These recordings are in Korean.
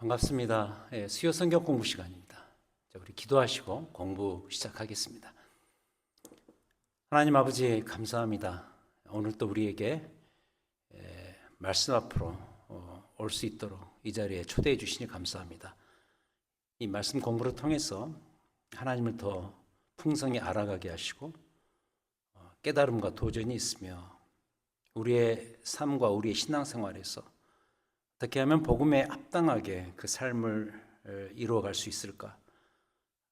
반갑습니다. 수요 성경 공부 시간입니다. 자, 우리 기도하시고 공부 시작하겠습니다. 하나님 아버지 감사합니다. 오늘 또 우리에게 말씀 앞으로 올 수 있도록 이 자리에 초대해 주시니 감사합니다. 이 말씀 공부를 통해서 하나님을 더 풍성히 알아가게 하시고 깨달음과 도전이 있으며 우리의 삶과 우리의 신앙생활에서 어떻게 하면 복음에 합당하게 그 삶을 이루어갈 수 있을까?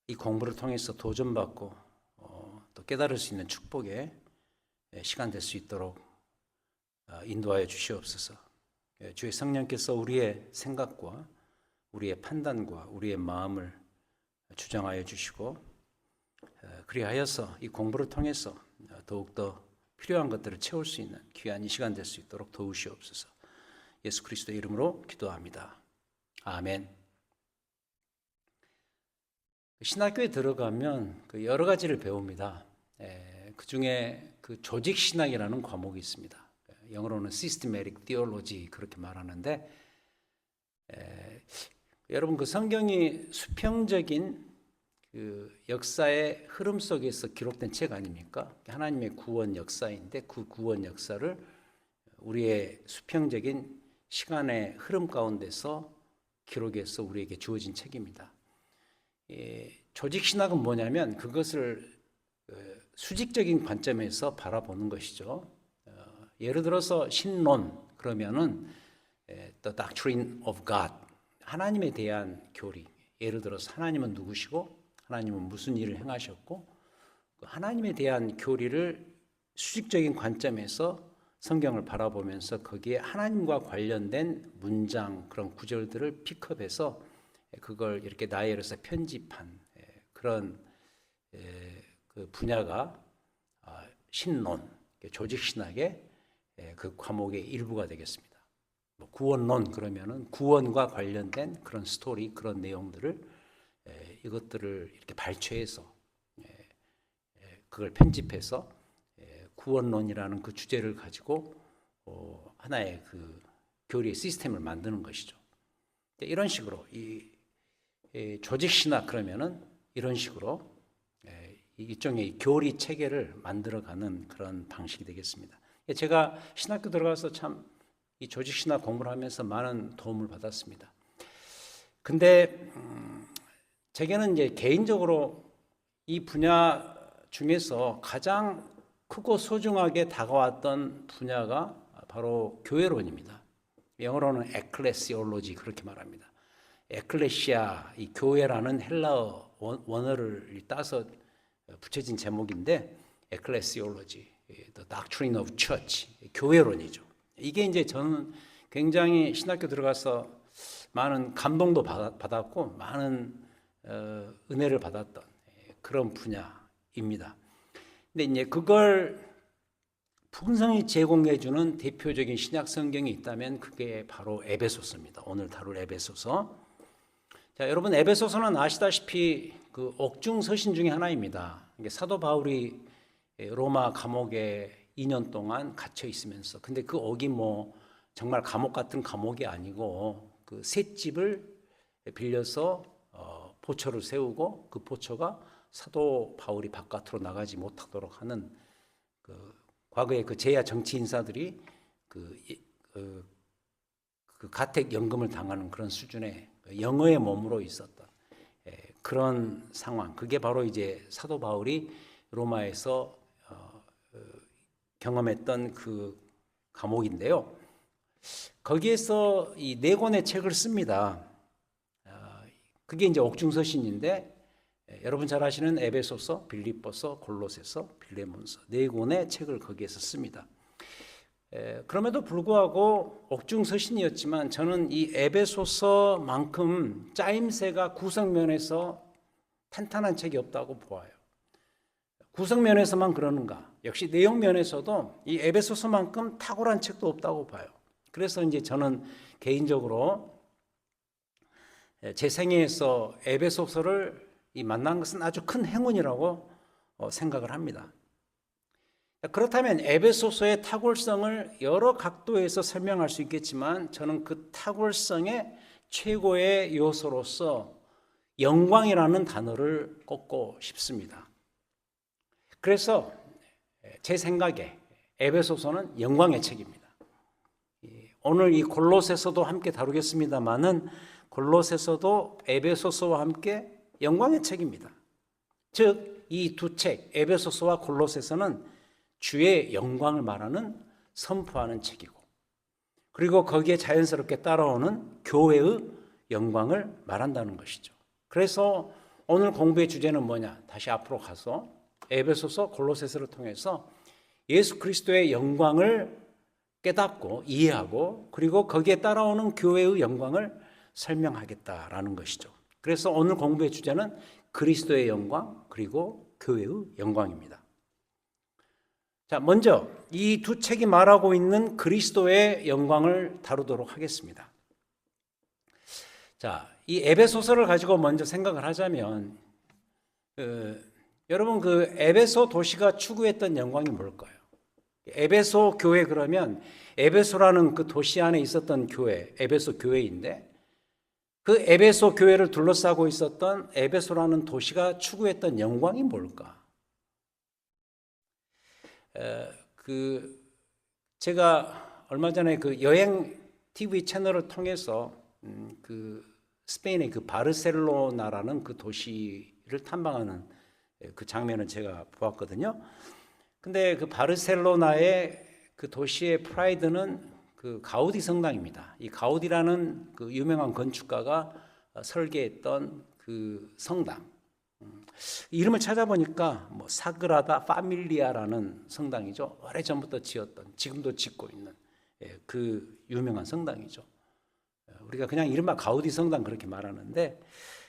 이 공부를 통해서 도전받고 또 깨달을 수 있는 축복의 시간 될 수 있도록 인도하여 주시옵소서. 주의 성령께서 우리의 생각과 우리의 판단과 우리의 마음을 주장하여 주시고 그리하여서 이 공부를 통해서 더욱더 필요한 것들을 채울 수 있는 귀한 이 시간 될 수 있도록 도우시옵소서. 예수 그리스도의 이름으로 기도합니다. 아멘. 신학교에 들어가면 여러 가지를 배웁니다. 그 중에 조직 신학이라는 과목이 있습니다. 영어로는 Systematic Theology 그렇게 말하는데, 여러분 그 성경이 수평적인 역사의 흐름 속에서 기록된 책 아닙니까? 하나님의 구원 역사인데 그 구원 역사를 우리의 수평적인 시간의 흐름 가운데서 기록해서 우리에게 주어진 책입니다. 조직신학은 뭐냐면 그것을 수직적인 관점에서 바라보는 것이죠. 예를 들어서 신론 그러면은 The Doctrine of God, 하나님에 대한 교리. 예를 들어서 하나님은 누구시고 하나님은 무슨 일을 행하셨고 하나님에 대한 교리를 수직적인 관점에서 성경을 바라보면서 거기에 하나님과 관련된 문장 그런 구절들을 픽업해서 그걸 이렇게 나열해서 편집한 그런 그 분야가 신론, 조직신학의 그 과목의 일부가 되겠습니다. 구원론 그러면은 구원과 관련된 그런 스토리, 그런 내용들을 이것들을 이렇게 발췌해서 그걸 편집해서 구원론이라는 그 주제를 가지고 하나의 그 교리의 시스템을 만드는 것이죠. 이런 식으로 이 조직신학 그러면은 이런 식으로 일종의 교리 체계를 만들어가는 그런 방식이 되겠습니다. 제가 신학교 들어가서 참 이 조직신학 공부를 하면서 많은 도움을 받았습니다. 근데 제게는 이제 개인적으로 이 분야 중에서 가장 크고 소중하게 다가왔던 분야가 바로 교회론입니다. 영어로는 에클레시올로지 그렇게 말합니다. 에클레시아, 이 교회라는 헬라어 원어를 따서 붙여진 제목인데 에클레시올로지, The Doctrine of Church, 교회론이죠. 이게 이제 저는 굉장히 신학교 들어가서 많은 감동도 받았고 많은 은혜를 받았던 그런 분야입니다. 근데 이제 그걸 풍성히 제공해 주는 대표적인 신약 성경이 있다면 그게 바로 에베소서입니다. 오늘 다룰 에베소서. 자, 여러분 에베소서는 아시다시피 그 옥중 서신 중에 하나입니다. 사도 바울이 로마 감옥에 2년 동안 갇혀 있으면서, 근데 그 옥이 뭐 정말 감옥 같은 감옥이 아니고 그 셋집을 빌려서 포초를 세우고 그 포초가 사도 바울이 바깥으로 나가지 못하도록 하는 그 과거에 그 제야 정치 인사들이 그 가택 연금을 당하는 그런 수준의 영어의 몸으로 있었던 그런 상황. 그게 바로 이제 사도 바울이 로마에서 경험했던 그 감옥인데요. 거기에서 이 4권의 책을 씁니다. 그게 이제 옥중서신인데 여러분 잘 아시는 에베소서, 빌립보서, 골로새서, 빌레몬서 4권의 책을 거기에서 씁니다. 그럼에도 불구하고 옥중서신이었지만 저는 이 에베소서만큼 짜임새가 구성면에서 탄탄한 책이 없다고 보아요. 구성면에서만 그러는가? 역시 내용면에서도 이 에베소서만큼 탁월한 책도 없다고 봐요. 그래서 이제 저는 개인적으로 제 생애에서 에베소서를 만난 것은 아주 큰 행운이라고 생각을 합니다. 그렇다면 에베소서의 탁월성을 여러 각도에서 설명할 수 있겠지만 저는 그 탁월성의 최고의 요소로서 영광이라는 단어를 꼽고 싶습니다. 그래서 제 생각에 에베소서는 영광의 책입니다. 오늘 이 골로새서도 함께 다루겠습니다만은 골로새서도 에베소서와 함께 영광의 책입니다. 즉, 이 두 책, 에베소서와 골로새서는 주의 영광을 말하는 선포하는 책이고, 그리고 거기에 자연스럽게 따라오는 교회의 영광을 말한다는 것이죠. 그래서 오늘 공부의 주제는 뭐냐? 다시 앞으로 가서 에베소서, 골로새서를 통해서 예수 그리스도의 영광을 깨닫고 이해하고, 그리고 거기에 따라오는 교회의 영광을 설명하겠다라는 것이죠. 그래서 오늘 공부의 주제는 그리스도의 영광, 그리고 교회의 영광입니다. 자, 먼저 이 두 책이 말하고 있는 그리스도의 영광을 다루도록 하겠습니다. 자, 이 에베소서를 가지고 먼저 생각을 하자면, 여러분 그 에베소 도시가 추구했던 영광이 뭘까요? 에베소 교회, 그러면 에베소라는 그 도시 안에 있었던 교회, 에베소 교회인데, 그 에베소 교회를 둘러싸고 있었던 에베소라는 도시가 추구했던 영광이 뭘까? 제가 얼마 전에 그 여행 TV 채널을 통해서 그 스페인의 그 바르셀로나라는 그 도시를 탐방하는 그 장면을 제가 보았거든요. 근데 그 바르셀로나의 그 도시의 프라이드는 그 가우디 성당입니다. 이 가우디라는 그 유명한 건축가가 설계했던 그 성당. 이름을 찾아보니까 뭐 사그라다 파밀리아라는 성당이죠. 오래전부터 지었던, 지금도 짓고 있는 그 유명한 성당이죠. 우리가 그냥 이른바 가우디 성당 그렇게 말하는데,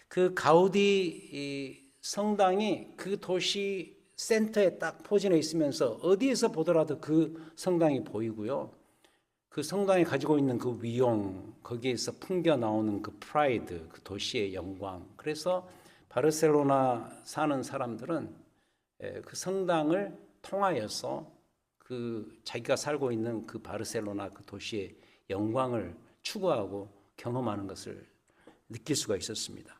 그 가우디 성당이 그 도시 센터에 딱 포진해 있으면서 어디에서 보더라도 그 성당이 보이고요. 그 성당이 가지고 있는 그 위용, 거기에서 풍겨 나오는 그 프라이드, 그 도시의 영광. 그래서 바르셀로나 사는 사람들은 그 성당을 통하여서 그 자기가 살고 있는 그 바르셀로나 그 도시의 영광을 추구하고 경험하는 것을 느낄 수가 있었습니다.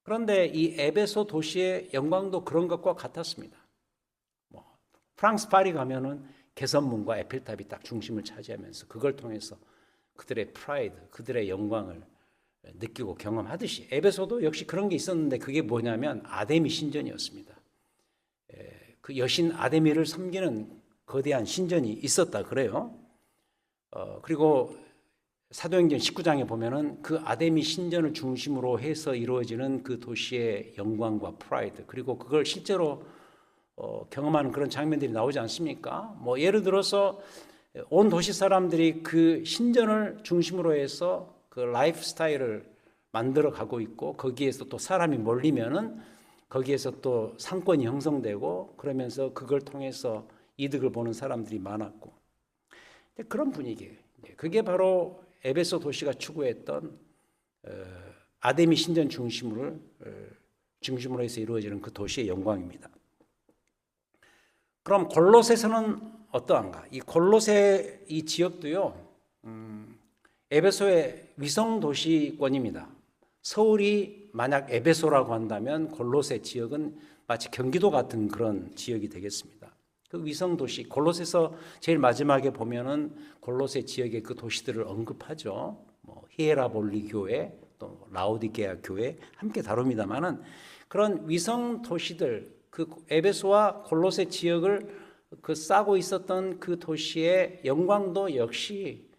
그런데 이 에베소 도시의 영광도 그런 것과 같았습니다. 프랑스 파리 가면은 개선문과 에펠탑이 딱 중심을 차지하면서 그걸 통해서 그들의 프라이드, 그들의 영광을 느끼고 경험하듯이 에베소도 역시 그런 게 있었는데, 그게 뭐냐면 아데미 신전이었습니다. 그 여신 아데미를 섬기는 거대한 신전이 있었다 그래요. 그리고 사도행전 19장에 보면은 그 아데미 신전을 중심으로 해서 이루어지는 그 도시의 영광과 프라이드, 그리고 그걸 실제로 경험하는 그런 장면들이 나오지 않습니까? 뭐 예를 들어서 온 도시 사람들이 그 신전을 중심으로 해서 그 라이프 스타일을 만들어 가고 있고, 거기에서 또 사람이 몰리면은 거기에서 또 상권이 형성되고, 그러면서 그걸 통해서 이득을 보는 사람들이 많았고, 그런 분위기예요. 그게 바로 에베소 도시가 추구했던 아데미 신전 중심으로 해서 이루어지는 그 도시의 영광입니다. 그럼 골로새서는 어떠한가? 이 골로새 이 지역도요, 에베소의 위성 도시권입니다. 서울이 만약 에베소라고 한다면 골로새 지역은 마치 경기도 같은 그런 지역이 되겠습니다. 그 위성 도시, 골로새서 제일 마지막에 보면은 골로새 지역의 그 도시들을 언급하죠. 뭐 히에라볼리 교회, 또 라오디게아 교회 함께 다룹니다만은, 그런 위성 도시들, 그 에베소와 골로새 지역을 그 싸고 있었던 그 도시의 영광도 역시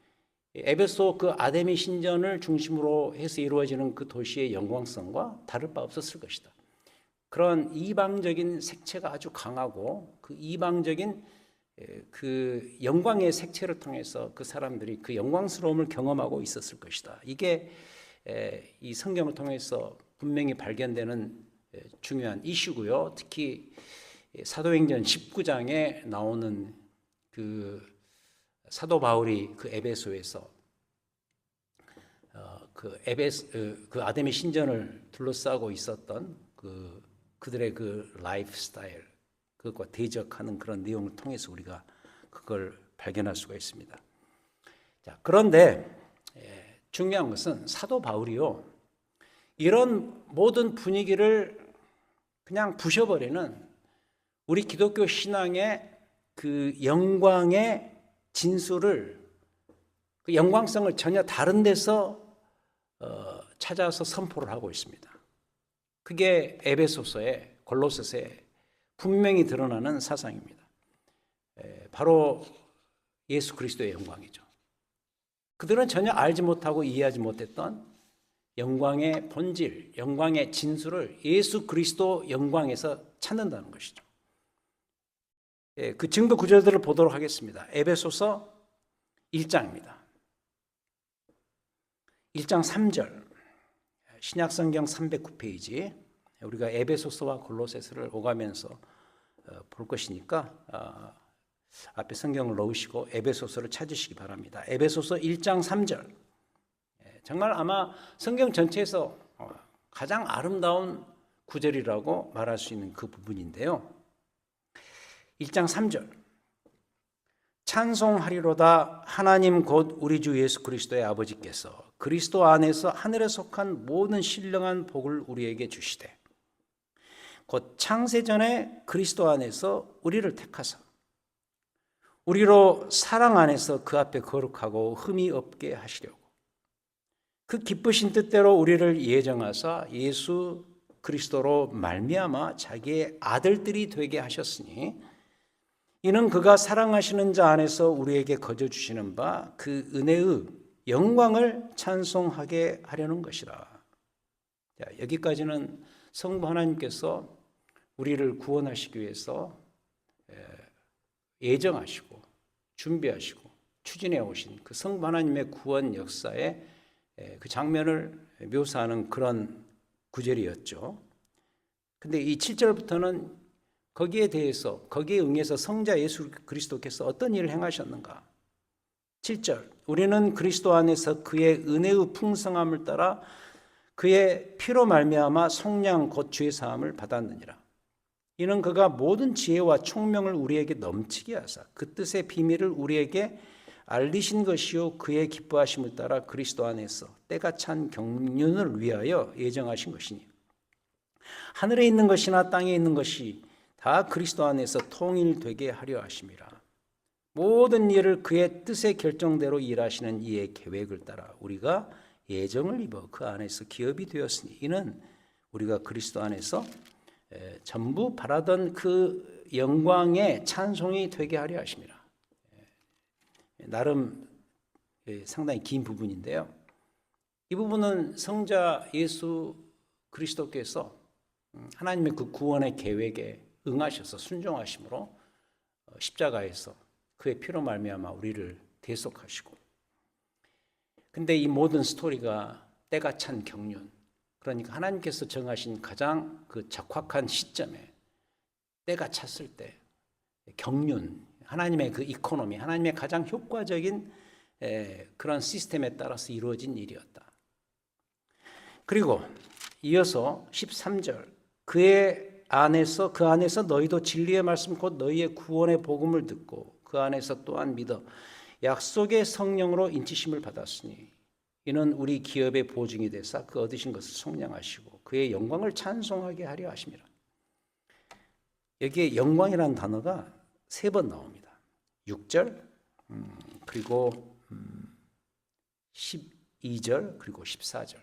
에베소 그 아데미 신전을 중심으로 해서 이루어지는 그 도시의 영광성과 다를 바 없었을 것이다. 그런 이방적인 색채가 아주 강하고, 그 이방적인 그 영광의 색채를 통해서 그 사람들이 그 영광스러움을 경험하고 있었을 것이다. 이게 이 성경을 통해서 분명히 발견되는 중요한 이슈고요. 특히 사도행전 19장에 나오는 그 사도 바울이 그 에베소에서 그 아데미 신전을 둘러싸고 있었던 그들의 그 라이프 스타일, 그것과 대적하는 그런 내용을 통해서 우리가 그걸 발견할 수가 있습니다. 자, 그런데 중요한 것은 사도 바울이요, 이런 모든 분위기를 그냥 부셔버리는 우리 기독교 신앙의 그 영광의 진수를, 그 영광성을 전혀 다른 데서 찾아서 선포를 하고 있습니다. 그게 에베소서에, 골로새서에 분명히 드러나는 사상입니다. 바로 예수 그리스도의 영광이죠. 그들은 전혀 알지 못하고 이해하지 못했던 영광의 본질, 영광의 진수를 예수 그리스도 영광에서 찾는다는 것이죠. 그 증거 구절들을 보도록 하겠습니다. 에베소서 1장입니다. 1장 3절, 신약성경 309페이지, 우리가 에베소서와 골로새서를 오가면서 볼 것이니까 앞에 성경을 넣으시고 에베소서를 찾으시기 바랍니다. 에베소서 1장 3절, 정말 아마 성경 전체에서 가장 아름다운 구절이라고 말할 수 있는 그 부분인데요. 1장 3절, 찬송하리로다 하나님 곧 우리 주 예수 그리스도의 아버지께서 그리스도 안에서 하늘에 속한 모든 신령한 복을 우리에게 주시되 곧 창세전에 그리스도 안에서 우리를 택하사 우리로 사랑 안에서 그 앞에 거룩하고 흠이 없게 하시려고 그 기쁘신 뜻대로 우리를 예정하사 예수 그리스도로 말미암아 자기의 아들들이 되게 하셨으니 이는 그가 사랑하시는 자 안에서 우리에게 거저 주시는 바 그 은혜의 영광을 찬송하게 하려는 것이라. 자, 여기까지는 성부 하나님께서 우리를 구원하시기 위해서 예정하시고 준비하시고 추진해 오신 그 성부 하나님의 구원 역사의 그 장면을 묘사하는 그런 구절이었죠. 근데 이 7절부터는 거기에 대해서, 거기에 응해서 성자 예수 그리스도께서 어떤 일을 행하셨는가? 7절, 우리는 그리스도 안에서 그의 은혜의 풍성함을 따라 그의 피로 말미암아 속량 곧 죄 사함을 받았느니라. 이는 그가 모든 지혜와 총명을 우리에게 넘치게 하사 그 뜻의 비밀을 우리에게 알리신 것이요 그의 기뻐하심을 따라 그리스도 안에서 때가 찬 경륜을 위하여 예정하신 것이니 하늘에 있는 것이나 땅에 있는 것이 다 그리스도 안에서 통일되게 하려 하심이라. 모든 일을 그의 뜻의 결정대로 일하시는 이의 계획을 따라 우리가 예정을 입어 그 안에서 기업이 되었으니 이는 우리가 그리스도 안에서 전부 바라던 그 영광의 찬송이 되게 하려 하심이라. 나름 상당히 긴 부분인데요. 이 부분은 성자 예수 그리스도께서 하나님의 그 구원의 계획에 응하셔서 순종하심으로 십자가에서 그의 피로 말미암아 우리를 대속하시고, 근데 이 모든 스토리가 때가 찬 경륜, 그러니까 하나님께서 정하신 가장 그 적확한 시점에 때가 찼을 때 경륜, 하나님의 그 이코노미, 하나님의 가장 효과적인 그런 시스템에 따라서 이루어진 일이었다. 그리고 이어서 13절, 그 안에서 너희도 진리의 말씀 곧 너희의 구원의 복음을 듣고 그 안에서 또한 믿어 약속의 성령으로 인치심을 받았으니 이는 우리 기업의 보증이 되사 그 얻으신 것을 속량하시고 그의 영광을 찬송하게 하려 하심이라. 여기에 영광이라는 단어가 3번 나옵니다. 6절, 그리고 12절, 그리고 14절.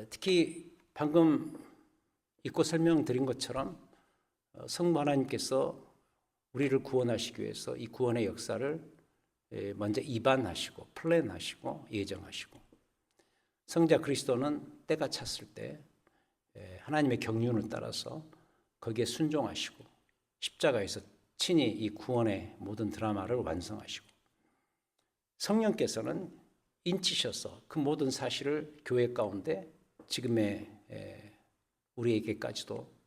특히 방금 읽고 설명드린 것처럼 성부 하나님께서 우리를 구원하시기 위해서 이 구원의 역사를 먼저 입안하시고 플랜하시고 예정하시고, 성자 그리스도는 때가 찼을 때 하나님의 경륜을 따라서 거기에 순종하시고 십자가에서 친히 이 구원의 모든 드라마를 완성하시고, 성령께서는 인치셔서 그 모든 사실을 교회 가운데 지금의 우리에게까지도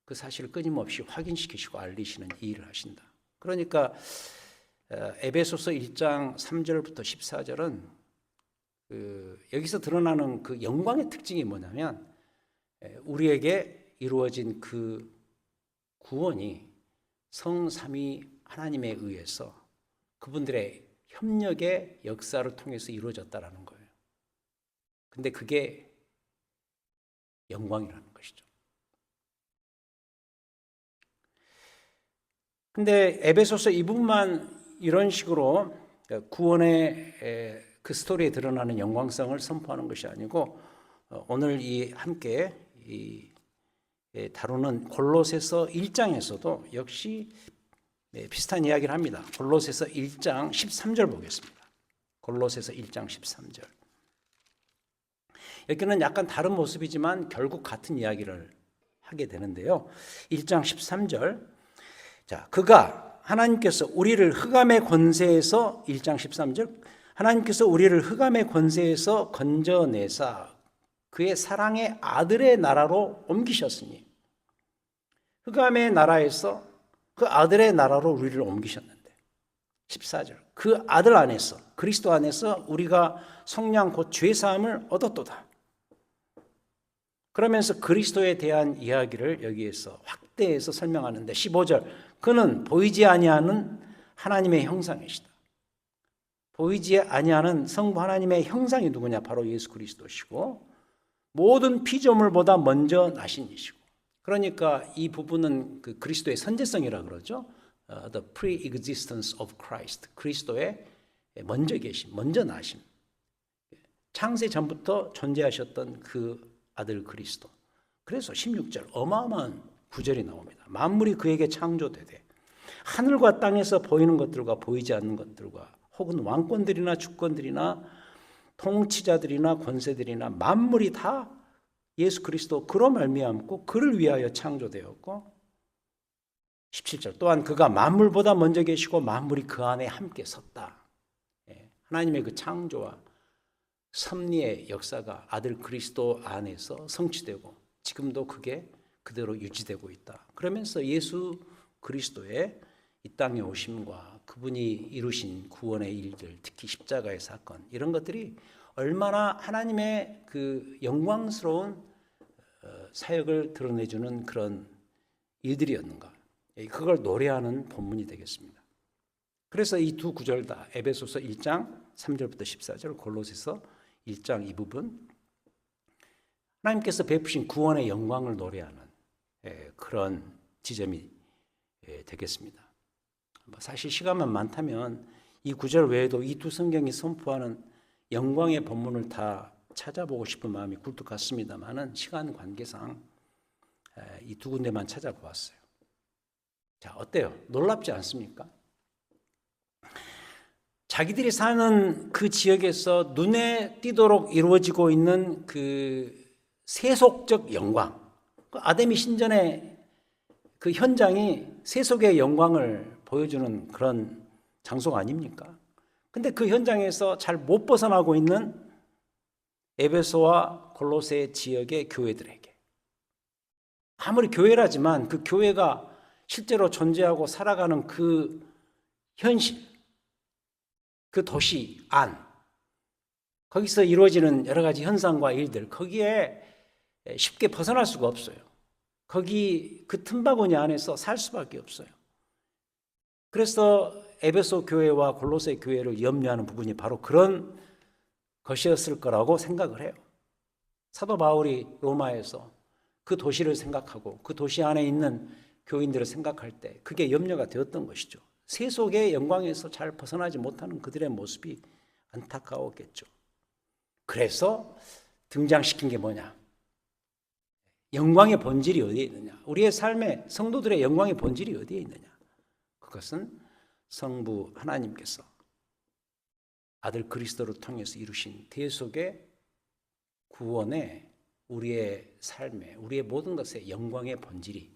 그 사실을 끊임없이 확인시키시고 알리시는 이 일을 하신다. 그러니까 에베소서 1장 3절부터 14절은 여기서 드러나는 그 영광의 특징이 뭐냐면 우리에게 이루어진 그 구원이 성삼위 하나님에 의해서 그분들의 협력의 역사를 통해서 이루어졌다라는 거예요. 근데 그게 영광이라는 것이죠. 근데 에베소서 이 부분만 이런 식으로 구원의 그 스토리에 드러나는 영광성을 선포하는 것이 아니고 오늘 함께 다루는 골로새서 1장에서도 역시 비슷한 이야기를 합니다. 골로새서 1장 13절 보겠습니다. 골로새서 1장 13절. 여기는 약간 다른 모습이지만 결국 같은 이야기를 하게 되는데요. 1장 13절. 자, 그가 하나님께서 우리를 흑암의 권세에서 1장 13절. 하나님께서 우리를 흑암의 권세에서 건져내사 그의 사랑의 아들의 나라로 옮기셨으니 흑암의 나라에서 그 아들의 나라로 우리를 옮기셨는데 14절 그 아들 안에서 그리스도 안에서 우리가 성령 곧 죄사함을 얻었도다. 그러면서 그리스도에 대한 이야기를 여기에서 확대해서 설명하는데 15절 그는 보이지 아니하는 하나님의 형상이시다. 보이지 아니하는 성부 하나님의 형상이 누구냐? 바로 예수 그리스도시고 모든 피조물보다 먼저 나신 이시고 그러니까 이 부분은 그 그리스도의 선제성이라 그러죠. The pre-existence of Christ. 그리스도의 먼저 계심, 먼저 나심. 창세 전부터 존재하셨던 그 아들 그리스도. 그래서 16절 어마어마한 구절이 나옵니다. 만물이 그에게 창조되되 하늘과 땅에서 보이는 것들과 보이지 않는 것들과 혹은 왕권들이나 주권들이나 통치자들이나 권세들이나 만물이 다 예수 그리스도 그로 말미암고 그를 위하여 창조되었고 17절 또한 그가 만물보다 먼저 계시고 만물이 그 안에 함께 섰다. 하나님의 그 창조와 섭리의 역사가 아들 그리스도 안에서 성취되고 지금도 그게 그대로 유지되고 있다. 그러면서 예수 그리스도의 이 땅에 오심과 그분이 이루신 구원의 일들, 특히 십자가의 사건 이런 것들이 얼마나 하나님의 그 영광스러운 사역을 드러내주는 그런 일들이었는가. 그걸 노래하는 본문이 되겠습니다. 그래서 이 두 구절 다 에베소서 1장 3절부터 14절 골로새서 1장 이 부분 하나님께서 베푸신 구원의 영광을 노래하는 그런 지점이 되겠습니다. 사실 시간만 많다면 이 구절 외에도 이 두 성경이 선포하는 영광의 본문을 다 찾아보고 싶은 마음이 굴뚝 같습니다만은 시간 관계상 이 두 군데만 찾아보았어요. 자, 어때요? 놀랍지 않습니까? 자기들이 사는 그 지역에서 눈에 띄도록 이루어지고 있는 그 세속적 영광, 그 아담이 신전의 그 현장이 세속의 영광을 보여주는 그런 장소가 아닙니까? 근데 그 현장에서 잘 못 벗어나고 있는 에베소와 골로새 지역의 교회들에게 아무리 교회라지만 그 교회가 실제로 존재하고 살아가는 그 현실, 그 도시 안, 거기서 이루어지는 여러 가지 현상과 일들, 거기에 쉽게 벗어날 수가 없어요. 거기 그 틈바구니 안에서 살 수밖에 없어요. 그래서 에베소 교회와 골로새 교회를 염려하는 부분이 바로 그런 것이었을 거라고 생각을 해요. 사도 바울이 로마에서 그 도시를 생각하고 그 도시 안에 있는 교인들을 생각할 때 그게 염려가 되었던 것이죠. 세속의 영광에서 잘 벗어나지 못하는 그들의 모습이 안타까웠겠죠. 그래서 등장시킨 게 뭐냐? 영광의 본질이 어디에 있느냐? 우리의 삶에 성도들의 영광의 본질이 어디에 있느냐? 그것은 성부 하나님께서 아들 그리스도를 통해서 이루신 대속의 구원에 우리의 삶에 우리의 모든 것에 영광의 본질이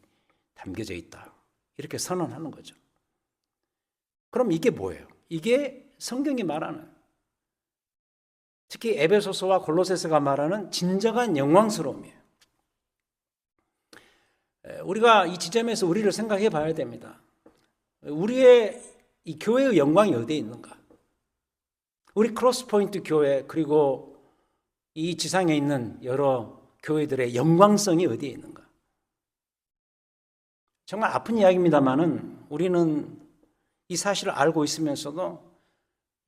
담겨져 있다. 이렇게 선언하는 거죠. 그럼 이게 뭐예요? 이게 성경이 말하는 특히 에베소서와 골로새서가 말하는 진정한 영광스러움이에요. 우리가 이 지점에서 우리를 생각해 봐야 됩니다. 우리의 이 교회의 영광이 어디에 있는가? 우리 크로스포인트 교회 그리고 이 지상에 있는 여러 교회들의 영광성이 어디에 있는가? 정말 아픈 이야기입니다만은 우리는 이 사실을 알고 있으면서도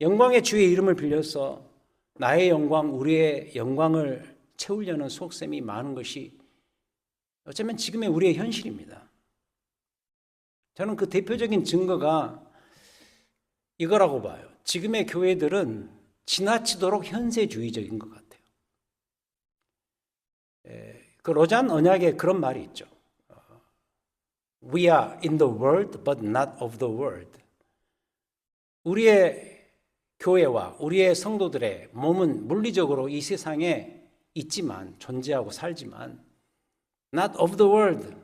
영광의 주의 이름을 빌려서 나의 영광, 우리의 영광을 채우려는 속셈이 많은 것이 어쩌면 지금의 우리의 현실입니다. 저는 그 대표적인 증거가 이거라고 봐요. 지금의 교회들은 지나치도록 현세주의적인 것 같아요. 그 로잔 언약에 그런 말이 있죠. We are in the world but not of the world. 우리의 교회와 우리의 성도들의 몸은 물리적으로 이 세상에 있지만, 존재하고 살지만 not of the world.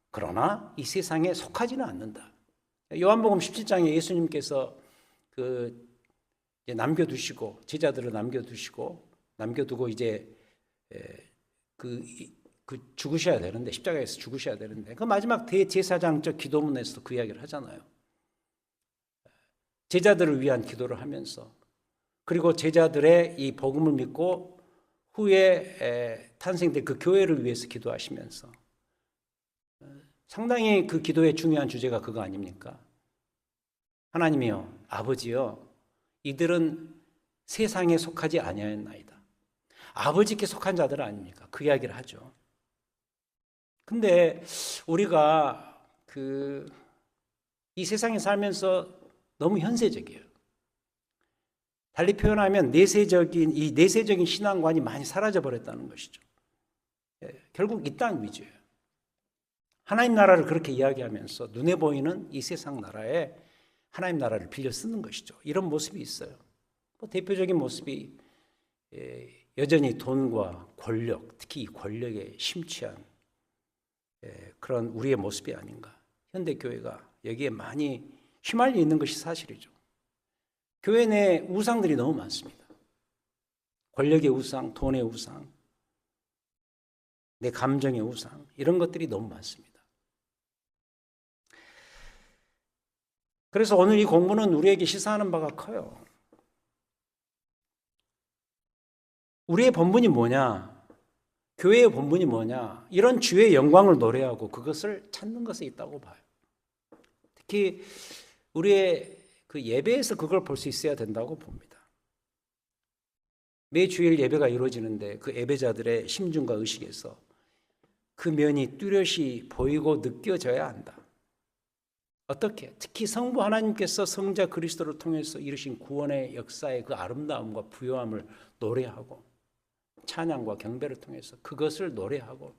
그러나 이 세상에 속하지는 않는다. 요한복음 17장에 예수님께서 이제 남겨두시고, 제자들을 남겨두고 이제 죽으셔야 되는데, 십자가에서 죽으셔야 되는데, 그 마지막 대제사장적 기도문에서 그 이야기를 하잖아요. 제자들을 위한 기도를 하면서, 그리고 제자들의 이 복음을 믿고 후에 탄생된 그 교회를 위해서 기도하시면서, 상당히 그 기도의 중요한 주제가 그거 아닙니까? 하나님이여, 아버지여, 이들은 세상에 속하지 아니하였나이다. 아버지께 속한 자들 아닙니까? 그 이야기를 하죠. 근데 우리가 이 세상에 살면서 너무 현세적이에요. 달리 표현하면 이 내세적인 신앙관이 많이 사라져 버렸다는 것이죠. 결국 이 땅 위주예요. 하나님 나라를 그렇게 이야기하면서 눈에 보이는 이 세상 나라에 하나님 나라를 빌려 쓰는 것이죠. 이런 모습이 있어요. 대표적인 모습이 여전히 돈과 권력, 특히 이 권력에 심취한 그런 우리의 모습이 아닌가. 현대교회가 여기에 많이 휘말려 있는 것이 사실이죠. 교회 내 우상들이 너무 많습니다. 권력의 우상, 돈의 우상, 내 감정의 우상, 이런 것들이 너무 많습니다. 그래서 오늘 이 공부는 우리에게 시사하는 바가 커요. 우리의 본분이 뭐냐? 교회의 본분이 뭐냐? 이런 주의 영광을 노래하고 그것을 찾는 것에 있다고 봐요. 특히 우리의 그 예배에서 그걸 볼 수 있어야 된다고 봅니다. 매 주일 예배가 이루어지는데 그 예배자들의 심중과 의식에서 그 면이 뚜렷이 보이고 느껴져야 한다. 어떻게? 특히 성부 하나님께서 성자 그리스도를 통해서 이루신 구원의 역사의 그 아름다움과 부요함을 노래하고, 찬양과 경배를 통해서 그것을 노래하고,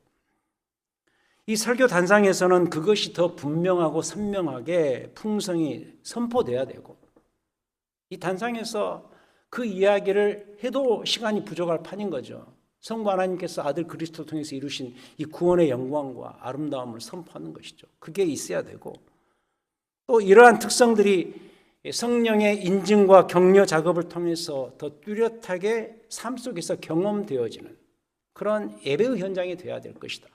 이 설교 단상에서는 그것이 더 분명하고 선명하게 풍성히 선포돼야 되고, 이 단상에서 그 이야기를 해도 시간이 부족할 판인 거죠. 성부 하나님께서 아들 그리스도를 통해서 이루신 이 구원의 영광과 아름다움을 선포하는 것이죠. 그게 있어야 되고, 또 이러한 특성들이 성령의 인증과 격려 작업을 통해서 더 뚜렷하게 삶 속에서 경험되어지는 그런 예배의 현장이 되어야 될 것이다.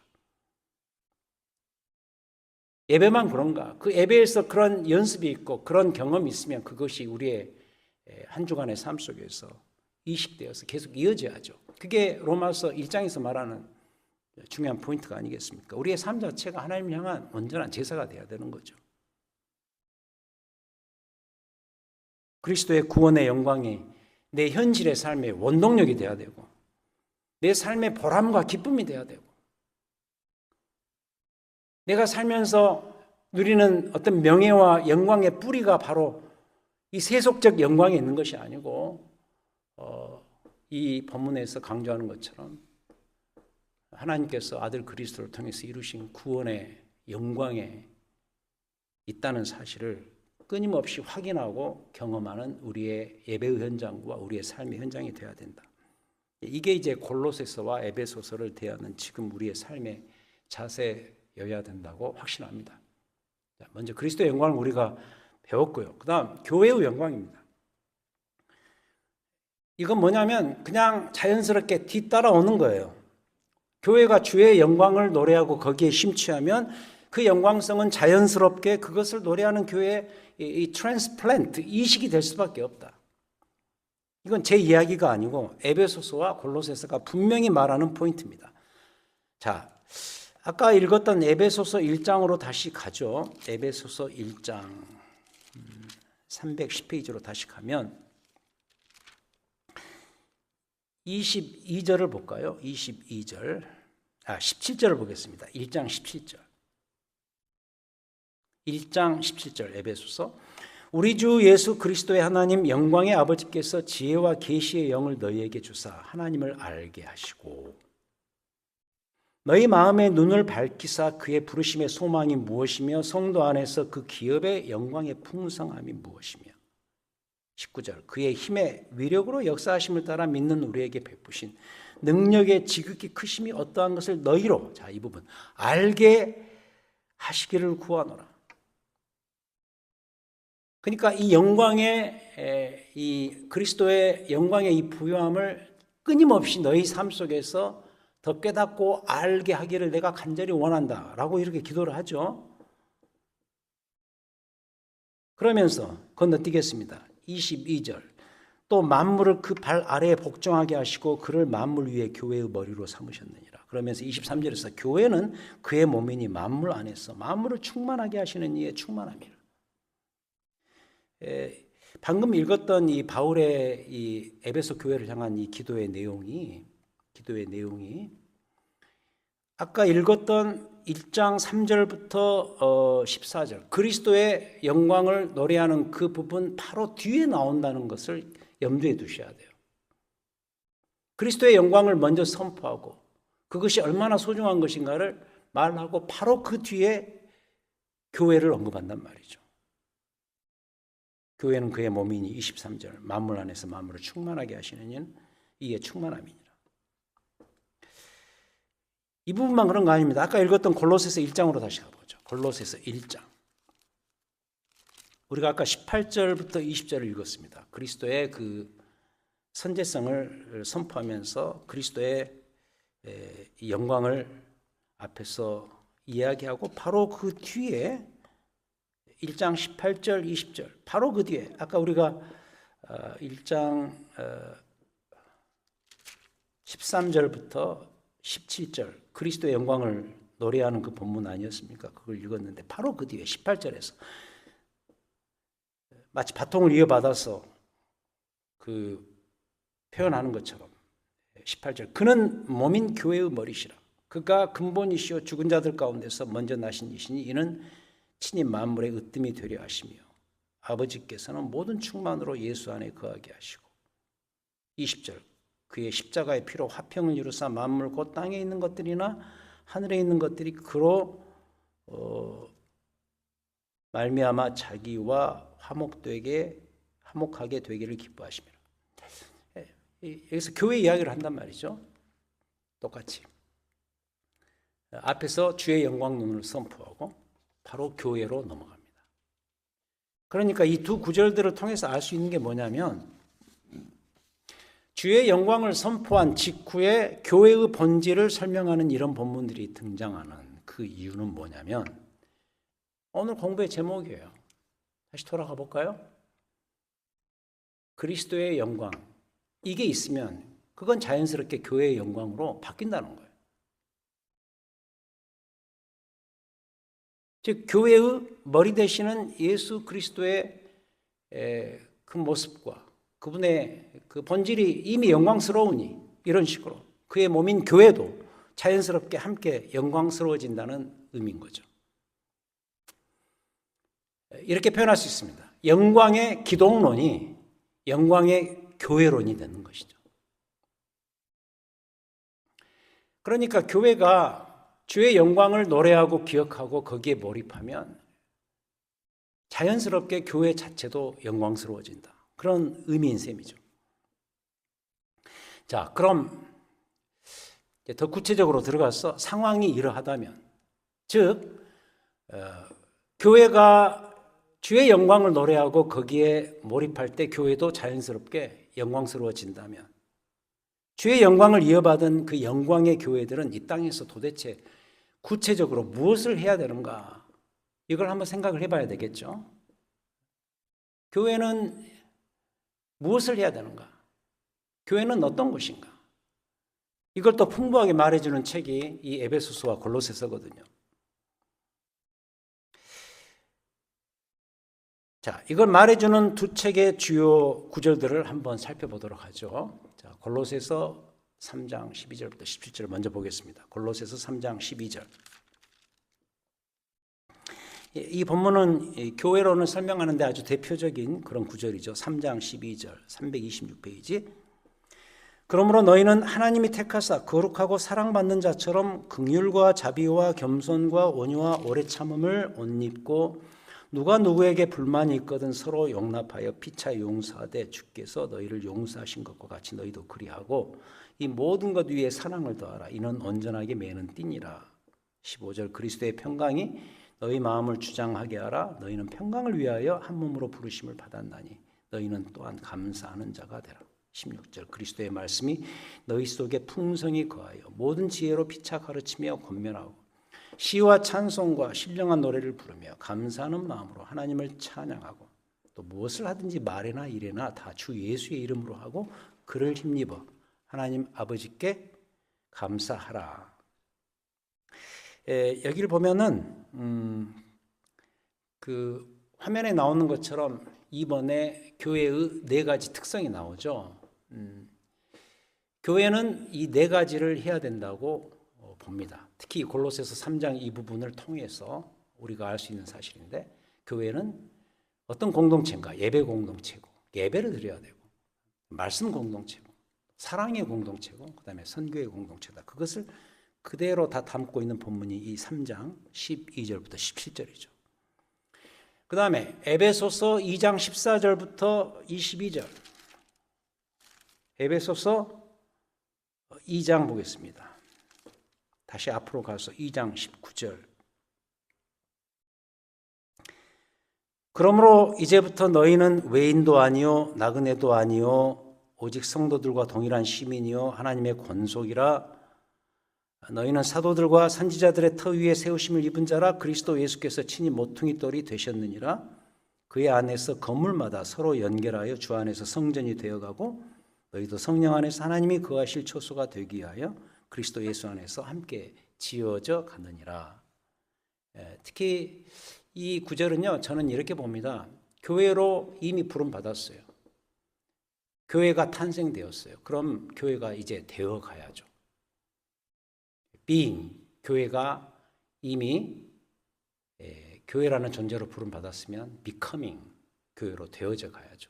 예배만 그런가? 그 예배에서 그런 연습이 있고 그런 경험이 있으면 그것이 우리의 한 주간의 삶 속에서 이식되어서 계속 이어져야죠. 그게 로마서 1장에서 말하는 중요한 포인트가 아니겠습니까? 우리의 삶 자체가 하나님을 향한 온전한 제사가 되어야 되는 거죠. 그리스도의 구원의 영광이 내 현실의 삶의 원동력이 되어야 되고, 내 삶의 보람과 기쁨이 되어야 되고, 내가 살면서 누리는 어떤 명예와 영광의 뿌리가 바로 이 세속적 영광에 있는 것이 아니고, 이 본문에서 강조하는 것처럼 하나님께서 아들 그리스도를 통해서 이루신 구원의 영광에 있다는 사실을 끊임없이 확인하고 경험하는 우리의 예배의 현장과 우리의 삶의 현장이 되어야 된다. 이게 이제 골로새서와 에베소서를 대하는 지금 우리의 삶의 자세여야 된다고 확신합니다. 먼저 그리스도의 영광을 우리가 배웠고요. 그 다음 교회의 영광입니다. 이건 뭐냐면 그냥 자연스럽게 뒤따라오는 거예요. 교회가 주의 영광을 노래하고 거기에 심취하면 그 영광성은 자연스럽게 그것을 노래하는 교회의 이 트랜스플랜트, 이식이 될 수밖에 없다. 이건 제 이야기가 아니고 에베소서와 골로새서가 분명히 말하는 포인트입니다. 자, 아까 읽었던 에베소서 1장으로 다시 가죠. 에베소서 1장 310페이지로 다시 가면 22절을 볼까요? 17절을 보겠습니다. 1장 17절. 1장 17절 에베소서. 우리 주 예수 그리스도의 하나님 영광의 아버지께서 지혜와 계시의 영을 너희에게 주사 하나님을 알게 하시고 너희 마음의 눈을 밝히사 그의 부르심의 소망이 무엇이며 성도 안에서 그 기업의 영광의 풍성함이 무엇이며 19절 그의 힘의 위력으로 역사하심을 따라 믿는 우리에게 베푸신 능력의 지극히 크심이 어떠한 것을 너희로 자, 이 부분 알게 하시기를 구하노라. 그러니까 이 영광의 이 그리스도의 영광의 이 부요함을 끊임없이 너희 삶 속에서 더 깨닫고 알게 하기를 내가 간절히 원한다라고 이렇게 기도를 하죠. 그러면서 건너뛰겠습니다. 22절 또 만물을 그 발 아래에 복종하게 하시고 그를 만물 위에 교회의 머리로 삼으셨느니라. 그러면서 23절에서 교회는 그의 몸이니 만물 안에서 만물을 충만하게 하시는 이의 충만함이라. 방금 읽었던 이 바울의 이 에베소 교회를 향한 이 기도의 내용이 아까 읽었던 1장 3절부터 14절 그리스도의 영광을 노래하는 그 부분 바로 뒤에 나온다는 것을 염두에 두셔야 돼요. 그리스도의 영광을 먼저 선포하고 그것이 얼마나 소중한 것인가를 말하고 바로 그 뒤에 교회를 언급한단 말이죠. 교회는 그의 몸이니 23절 만물 안에서 만물을 충만하게 하시는 이는 이에 충만함이니라. 이 부분만 그런 거 아닙니다. 아까 읽었던 골로새서 1장으로 다시 가보죠. 골로새서 1장. 우리가 아까 18절부터 20절을 읽었습니다. 그리스도의 그 선제성을 선포하면서 그리스도의 영광을 앞에서 이야기하고 바로 그 뒤에 1장 18절, 20절 바로 그 뒤에 아까 우리가 1장 13절부터 17절 그리스도의 영광을 노래하는 그 본문 아니었습니까? 그걸 읽었는데 바로 그 뒤에 18절에서 마치 바통을 이어받아서 그 표현하는 것처럼 18절 그는 몸인 교회의 머리시라. 그가 근본이시오 죽은 자들 가운데서 먼저 나신 이시니 이는 친히 만물의 으뜸이 되려 하시며 아버지께서는 모든 충만으로 예수 안에 거하게 하시고 20절 그의 십자가의 피로 화평을 이루사 만물 곧 땅에 있는 것들이나 하늘에 있는 것들이 그로 말미암아 자기와 화목하게 되기를 기뻐하십니다. 여기서 교회 이야기를 한단 말이죠. 똑같이 앞에서 주의 영광 눈을 선포하고 바로 교회로 넘어갑니다. 그러니까 이 두 구절들을 통해서 알 수 있는 게 뭐냐면 주의 영광을 선포한 직후에 교회의 본질을 설명하는 이런 본문들이 등장하는 그 이유는 뭐냐면 오늘 공부의 제목이에요. 다시 돌아가 볼까요? 그리스도의 영광 이게 있으면 그건 자연스럽게 교회의 영광으로 바뀐다는 거예요. 즉 교회의 머리 되시는 예수 그리스도의 그 모습과 그분의 그 본질이 이미 영광스러우니 이런 식으로 그의 몸인 교회도 자연스럽게 함께 영광스러워진다는 의미인 거죠. 이렇게 표현할 수 있습니다. 영광의 기독론이 영광의 교회론이 되는 것이죠. 그러니까 교회가 주의 영광을 노래하고 기억하고 거기에 몰입하면 자연스럽게 교회 자체도 영광스러워진다. 그런 의미인 셈이죠. 자, 그럼 더 구체적으로 들어가서 상황이 이러하다면, 즉 교회가 주의 영광을 노래하고 거기에 몰입할 때 교회도 자연스럽게 영광스러워진다면 주의 영광을 이어받은 그 영광의 교회들은 이 땅에서 도대체 구체적으로 무엇을 해야 되는가? 이걸 한번 생각을 해봐야 되겠죠. 교회는 무엇을 해야 되는가? 교회는 어떤 곳인가? 이걸 또 풍부하게 말해주는 책이 이 에베소서와 골로새서거든요. 자, 이걸 말해주는 두 책의 주요 구절들을 한번 살펴보도록 하죠. 자, 골로새서 3장 12절부터 17절 먼저 보겠습니다. 골로새서 3장 12절. 이 본문은 교회론을 설명하는데 아주 대표적인 그런 구절이죠. 3장 12절, 326페이지. 그러므로 너희는 하나님이 택하사 거룩하고 사랑받는 자처럼 긍휼과 자비와 겸손과 온유와 오래 참음을 옷 입고 누가 누구에게 불만이 있거든 서로 용납하여 피차 용서하되 주께서 너희를 용서하신 것과 같이 너희도 그리하고 이 모든 것 위에 사랑을 더하라. 이는 온전하게 매는 띠니라. 15절 그리스도의 평강이 너희 마음을 주장하게 하라. 너희는 평강을 위하여 한 몸으로 부르심을 받았나니 너희는 또한 감사하는 자가 되라. 16절 그리스도의 말씀이 너희 속에 풍성히 거하여 모든 지혜로 피차 가르치며 권면하고 시와 찬송과 신령한 노래를 부르며 감사하는 마음으로 하나님을 찬양하고 또 무엇을 하든지 말이나 일이나 다 주 예수의 이름으로 하고 그를 힘입어 하나님 아버지께 감사하라. 여기를 보면은 그 화면에 나오는 것처럼 이번에 교회의 네 가지 특성이 나오죠. 교회는 이 네 가지를 해야 된다고 봅니다. 특히 골로새서 3장 이 부분을 통해서 우리가 알 수 있는 사실인데 교회는 어떤 공동체인가? 예배 공동체고 예배를 드려야 되고 말씀 공동체고 사랑의 공동체고 그다음에 선교의 공동체다. 그것을 그대로 다 담고 있는 본문이 이 3장 12절부터 17절이죠. 그 다음에 에베소서 2장 14절부터 22절 에베소서 2장 보겠습니다. 다시 앞으로 가서 2장 19절 그러므로 이제부터 너희는 외인도 아니요 나그네도 아니요 오직 성도들과 동일한 시민이요 하나님의 권속이라 너희는 사도들과 선지자들의 터 위에 세우심을 입은 자라 그리스도 예수께서 친히 모퉁이 돌이 되셨느니라 그의 안에서 건물마다 서로 연결하여 주 안에서 성전이 되어가고 너희도 성령 안에서 하나님이 거하실 초소가 되기 위하여 그리스도 예수 안에서 함께 지어져 가느니라. 특히 이 구절은요 저는 이렇게 봅니다. 교회로 이미 부름 받았어요. 교회가 탄생되었어요. 그럼 교회가 이제 되어 가야죠. being, 교회가 이미 교회라는 존재로 부름 받았으면 becoming, 교회로 되어져 가야죠.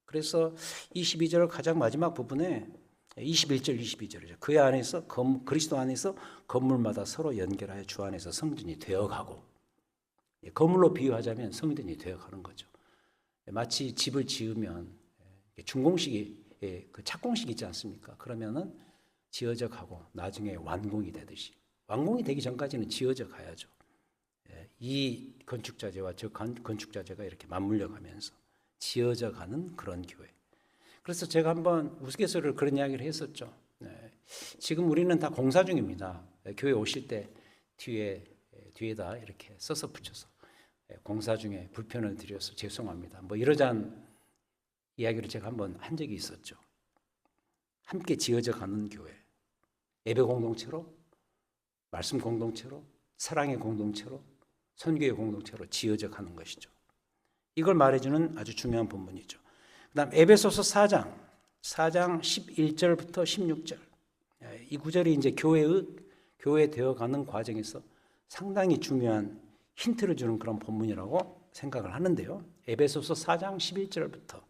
그래서 22절 가장 마지막 부분에 21절, 22절이죠. 그의 안에서 그리스도 안에서 건물마다 서로 연결하여 주 안에서 성전이 되어가고 건물로 비유하자면 성전이 되어가는 거죠. 마치 집을 지으면 준공식이 그 착공식 있지 않습니까? 그러면은 지어져 가고 나중에 완공이 되듯이 완공이 되기 전까지는 지어져 가야죠. 이 건축자재와 저 건축자재가 이렇게 맞물려 가면서 지어져 가는 그런 교회. 그래서 제가 한번 우스갯소리로 그런 이야기를 했었죠. 지금 우리는 다 공사 중입니다. 교회 오실 때 뒤에다 이렇게 써서 붙여서 공사 중에 불편을 드려서 죄송합니다. 뭐 이러잔 이야기를 제가 한번 한 적이 있었죠. 함께 지어져 가는 교회. 예배 공동체로, 말씀 공동체로, 사랑의 공동체로, 선교의 공동체로 지어져 가는 것이죠. 이걸 말해주는 아주 중요한 본문이죠. 그 다음 에베소서 4장 11절부터 16절 이 구절이 이제 교회 되어가는 과정에서 상당히 중요한 힌트를 주는 그런 본문이라고 생각을 하는데요. 에베소서 4장 11절부터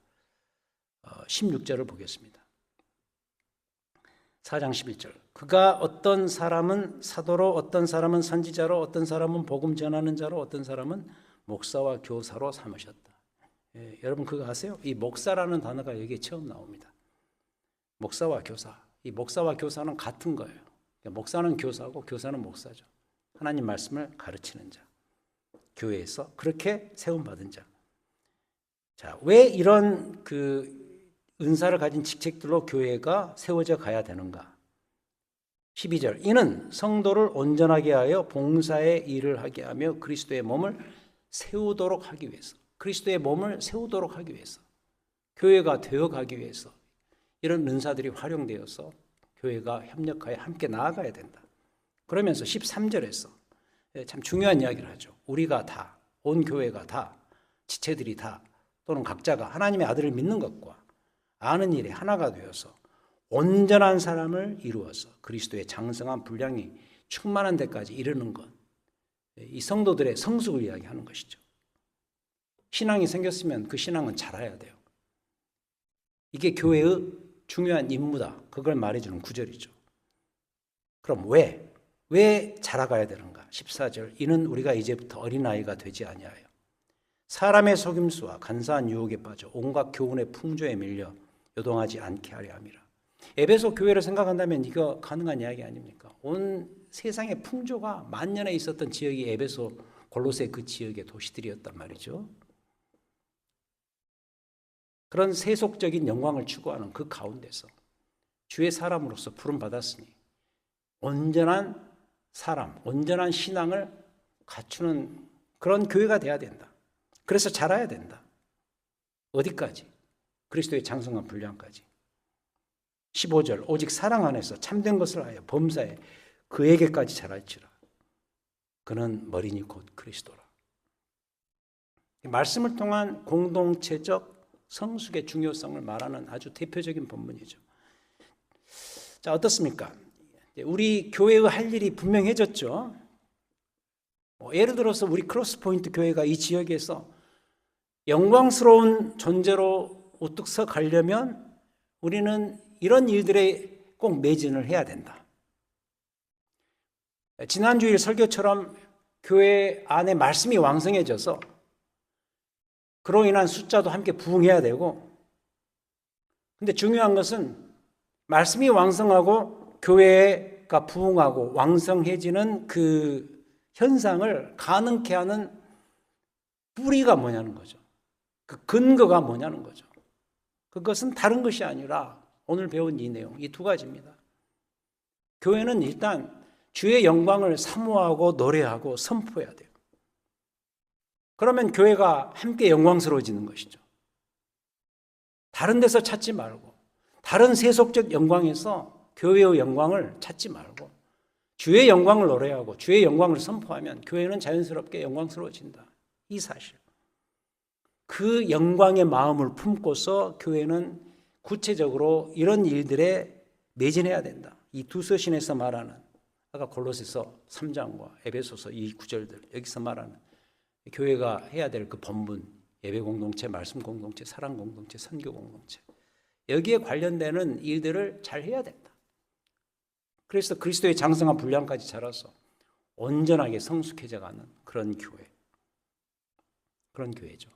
16절을 보겠습니다. 4장 11절 그가 어떤 사람은 사도로 어떤 사람은 선지자로 어떤 사람은 복음 전하는 자로 어떤 사람은 목사와 교사로 삼으셨다. 여러분 그거 아세요? 이 목사라는 단어가 여기에 처음 나옵니다. 목사와 교사. 이 목사와 교사는 같은 거예요. 목사는 교사고 교사는 목사죠. 하나님 말씀을 가르치는 자. 교회에서 그렇게 세움받은 자. 자, 왜 이런 그 은사를 가진 직책들로 교회가 세워져 가야 되는가? 12절 이는 성도를 온전하게 하여 봉사의 일을 하게 하며 그리스도의 몸을 세우도록 하기 위해서 그리스도의 몸을 세우도록 하기 위해서 교회가 되어가기 위해서 이런 은사들이 활용되어서 교회가 협력하여 함께 나아가야 된다. 그러면서 13절에서 참 중요한 이야기를 하죠. 우리가 다, 온 교회가 다, 지체들이 다 또는 각자가 하나님의 아들을 믿는 것과 아는 일에 하나가 되어서 온전한 사람을 이루어서 그리스도의 장성한 분량이 충만한 데까지 이르는 것, 이 성도들의 성숙을 이야기하는 것이죠. 신앙이 생겼으면 그 신앙은 자라야 돼요. 이게 교회의 중요한 임무다. 그걸 말해주는 구절이죠. 그럼 왜 자라가야 되는가? 14절, 이는 우리가 이제부터 어린아이가 되지 아니하여 사람의 속임수와 간사한 유혹에 빠져 온갖 교훈의 풍조에 밀려 요동하지 않게 하려 함이라. 에베소 교회를 생각한다면 이거 가능한 이야기 아닙니까? 온 세상의 풍조가 만년에 있었던 지역이 에베소, 골로새 그 지역의 도시들이었단 말이죠. 그런 세속적인 영광을 추구하는 그 가운데서 주의 사람으로서 부름받았으니 온전한 사람, 온전한 신앙을 갖추는 그런 교회가 돼야 된다. 그래서 자라야 된다. 어디까지? 그리스도의 장성한 분량까지. 15절, 오직 사랑 안에서 참된 것을 하여 범사에 그에게까지 자랄지라. 그는 머리니 곧 그리스도라. 말씀을 통한 공동체적 성숙의 중요성을 말하는 아주 대표적인 본문이죠. 자, 어떻습니까? 우리 교회의 할 일이 분명해졌죠. 예를 들어서 우리 크로스포인트 교회가 이 지역에서 영광스러운 존재로 우뚝 서 가려면 우리는 이런 일들에 꼭 매진을 해야 된다. 지난주일 설교처럼 교회 안에 말씀이 왕성해져서 그로 인한 숫자도 함께 부흥해야 되고, 근데 중요한 것은 말씀이 왕성하고 교회가 부흥하고 왕성해지는 그 현상을 가능케 하는 뿌리가 뭐냐는 거죠. 그 근거가 뭐냐는 거죠. 그것은 다른 것이 아니라 오늘 배운 이 내용, 이 두 가지입니다. 교회는 일단 주의 영광을 사모하고 노래하고 선포해야 돼요. 그러면 교회가 함께 영광스러워지는 것이죠. 다른 데서 찾지 말고, 다른 세속적 영광에서 교회의 영광을 찾지 말고 주의 영광을 노래하고 주의 영광을 선포하면 교회는 자연스럽게 영광스러워진다. 이 사실. 그 영광의 마음을 품고서 교회는 구체적으로 이런 일들에 매진해야 된다. 이 두 서신에서 말하는, 아까 골로새서 3장과 에베소서 이 구절들, 여기서 말하는 교회가 해야 될 그 본분, 예배 공동체, 말씀 공동체, 사랑 공동체, 선교 공동체, 여기에 관련되는 일들을 잘 해야 된다. 그래서 그리스도의 장성한 분량까지 자라서 온전하게 성숙해져가는 그런 교회, 그런 교회죠.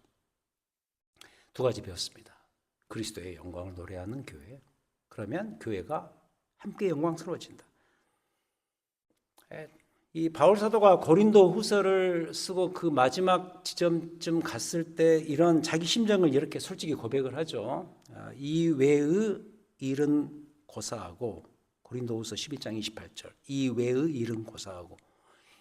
두 가지 배웠습니다. 그리스도의 영광을 노래하는 교회, 그러면 교회가 함께 영광스러워진다. 이 바울 사도가 고린도 후서를 쓰고 그 마지막 지점쯤 갔을 때 이런 자기 심정을 이렇게 솔직히 고백을 하죠. 이 외의 일은 고사하고, 고린도 후서 11장 28절, 이 외의 일은 고사하고,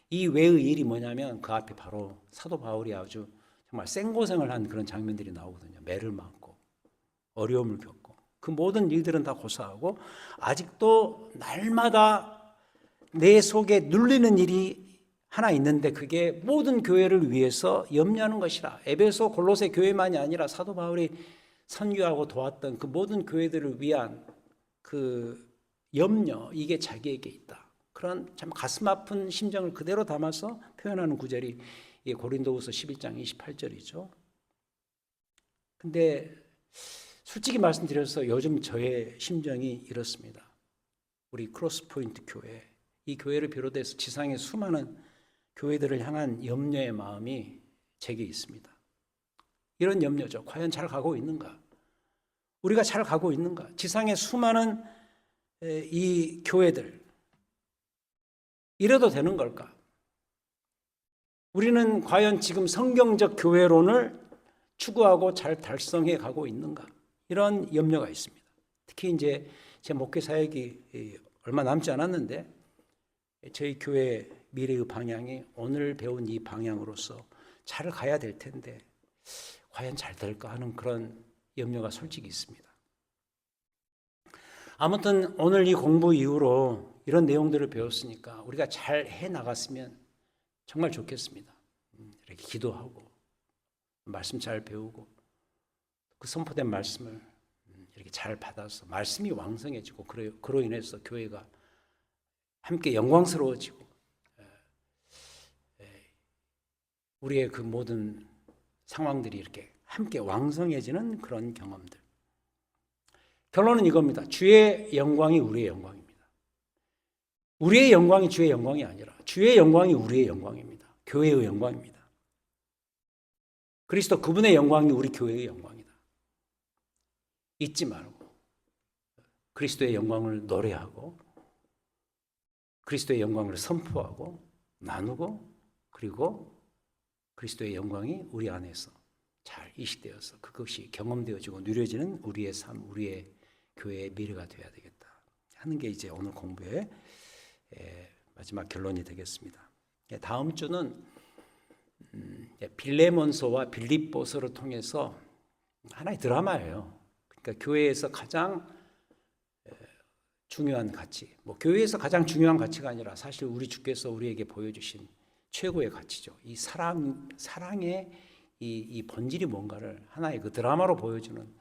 이 외의 일이 뭐냐면 그 앞에 바로 사도 바울이 아주 정말 생고생을 한 그런 장면들이 나오거든요. 매를 맞고 어려움을 겪고 그 모든 일들은 다 고사하고, 아직도 날마다 내 속에 눌리는 일이 하나 있는데 그게 모든 교회를 위해서 염려하는 것이라. 에베소 골로새 교회만이 아니라 사도 바울이 선교하고 도왔던 그 모든 교회들을 위한 그 염려, 이게 자기에게 있다. 그런 참 가슴 아픈 심정을 그대로 담아서 표현하는 구절이 고린도후서 11장 28절이죠. 근데 솔직히 말씀드려서 요즘 저의 심정이 이렇습니다. 우리 크로스포인트 교회, 이 교회를 비롯해서 지상의 수많은 교회들을 향한 염려의 마음이 제게 있습니다. 이런 염려죠. 과연 잘 가고 있는가? 우리가 잘 가고 있는가? 지상의 수많은 이 교회들, 이래도 되는 걸까? 우리는 과연 지금 성경적 교회론을 추구하고 잘 달성해 가고 있는가? 이런 염려가 있습니다. 특히 이제 제 목회 사역이 얼마 남지 않았는데 저희 교회 미래의 방향이 오늘 배운 이 방향으로서 잘 가야 될 텐데 과연 잘 될까 하는 그런 염려가 솔직히 있습니다. 아무튼 오늘 이 공부 이후로 이런 내용들을 배웠으니까 우리가 잘 해나갔으면 정말 좋겠습니다. 이렇게 기도하고 말씀 잘 배우고 그 선포된 말씀을 이렇게 잘 받아서 말씀이 왕성해지고 그로 인해서 교회가 함께 영광스러워지고 우리의 그 모든 상황들이 이렇게 함께 왕성해지는 그런 경험들. 결론은 이겁니다. 주의 영광이 우리의 영광입니다. 우리의 영광이 주의 영광이 아니라 주의 영광이 우리의 영광입니다. 교회의 영광입니다. 그리스도 그분의 영광이 우리 교회의 영광이다. 잊지 말고 그리스도의 영광을 노래하고 그리스도의 영광을 선포하고 나누고 그리고 그리스도의 영광이 우리 안에서 잘 이식되어서 그것이 경험되어지고 누려지는 우리의 삶, 우리의 교회의 미래가 되어야 되겠다 하는 게 이제 오늘 공부의 마지막 결론이 되겠습니다. 다음 주는 빌레몬서와 빌립보서를 통해서 하나의 드라마예요. 그러니까 교회에서 가장 중요한 가치, 교회에서 가장 중요한 가치가 아니라 사실 우리 주께서 우리에게 보여주신 최고의 가치죠. 이 사랑의 이 본질이 뭔가를 하나의 그 드라마로 보여주는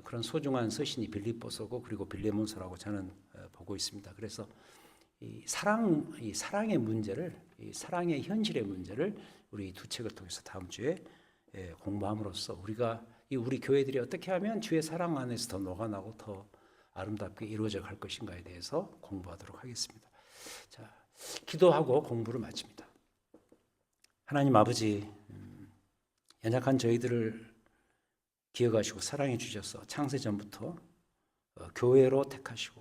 그런 소중한 서신이 빌립보서고 그리고 빌레몬서라고 저는 보고 있습니다. 그래서 이 사랑의 문제를, 이 사랑의 현실의 문제를 우리 두 책을 통해서 다음 주에 공부함으로써 우리 교회들이 어떻게 하면 주의 사랑 안에서 더 녹아나고 더 아름답게 이루어져 갈 것인가에 대해서 공부하도록 하겠습니다. 자, 기도하고 공부를 마칩니다. 하나님 아버지, 연약한 저희들을 기억하시고 사랑해 주셔서 창세전부터 교회로 택하시고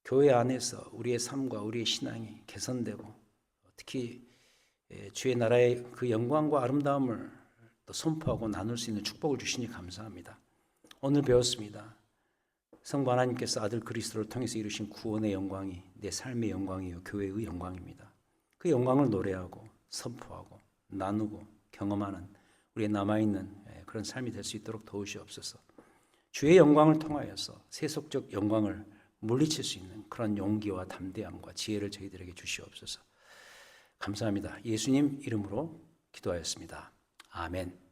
교회 안에서 우리의 삶과 우리의 신앙이 개선되고 특히 주의 나라의 그 영광과 아름다움을 또 선포하고 나눌 수 있는 축복을 주시니 감사합니다. 오늘 배웠습니다. 성부 하나님께서 아들 그리스도를 통해서 이루신 구원의 영광이 내 삶의 영광이요 교회의 영광입니다. 그 영광을 노래하고 선포하고 나누고 경험하는 우리의 남아있는 그런 삶이 될 수 있도록 도우시옵소서. 주의 영광을 통하여서 세속적 영광을 물리칠 수 있는 그런 용기와 담대함과 지혜를 저희들에게 주시옵소서. 감사합니다. 예수님 이름으로 기도하였습니다. 아멘.